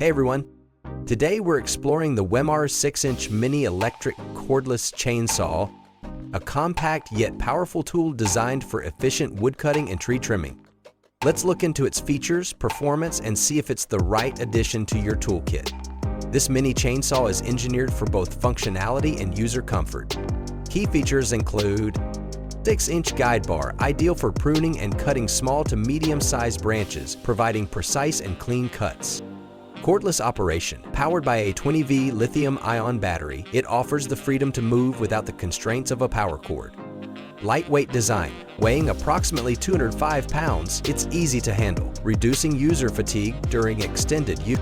Hey everyone! Today we're exploring the Wemar 6-inch mini electric cordless chainsaw, a compact yet powerful tool designed for efficient woodcutting and tree trimming. Let's look into its features, performance, and see if it's the right addition to your toolkit. This mini chainsaw is engineered for both functionality and user comfort. Key features include 6-inch guide bar, ideal for pruning and cutting small to medium-sized branches, providing precise and clean cuts. Cordless operation, powered by a 20V lithium-ion battery, it offers the freedom to move without the constraints of a power cord. Lightweight design, weighing approximately 205 pounds, it's easy to handle, reducing user fatigue during extended use.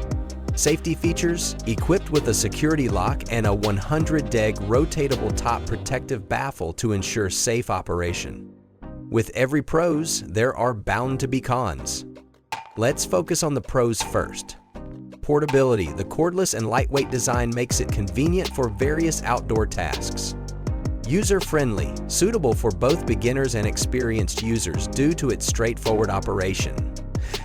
Safety features, equipped with a security lock and a 100-deg rotatable top protective baffle to ensure safe operation. With every pros, there are bound to be cons. Let's focus on the pros first. Portability, the cordless and lightweight design makes it convenient for various outdoor tasks. User-friendly, suitable for both beginners and experienced users due to its straightforward operation.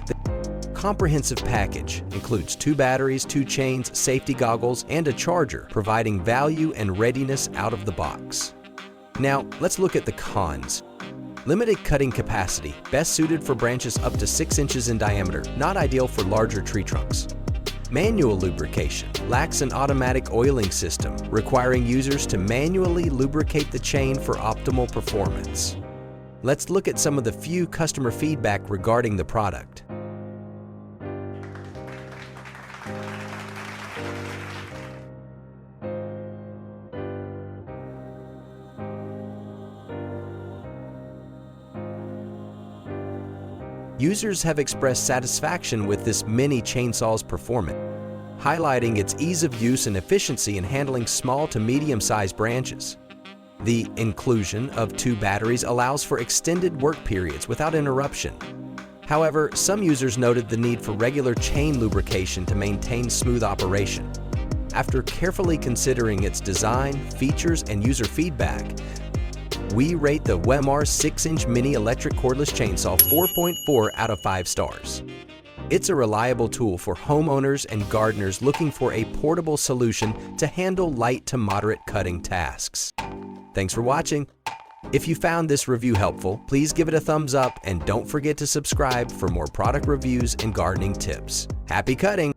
The comprehensive package includes 2 batteries, 2 chains, safety goggles, and a charger, providing value and readiness out of the box. Now, let's look at the cons. Limited cutting capacity, best suited for branches up to 6 inches in diameter, not ideal for larger tree trunks. Manual lubrication, lacks an automatic oiling system, requiring users to manually lubricate the chain for optimal performance. Let's look at some of the few customer feedback regarding the product. Users have expressed satisfaction with this mini chainsaw's performance, highlighting its ease of use and efficiency in handling small to medium-sized branches. The inclusion of 2 batteries allows for extended work periods without interruption. However, some users noted the need for regular chain lubrication to maintain smooth operation. After carefully considering its design, features, and user feedback, we rate the Wemar 6-inch mini electric cordless chainsaw 4.4 out of 5 stars. It's a reliable tool for homeowners and gardeners looking for a portable solution to handle light to moderate cutting tasks. Thanks for watching. If you found this review helpful, please give it a thumbs up and don't forget to subscribe for more product reviews and gardening tips. Happy cutting!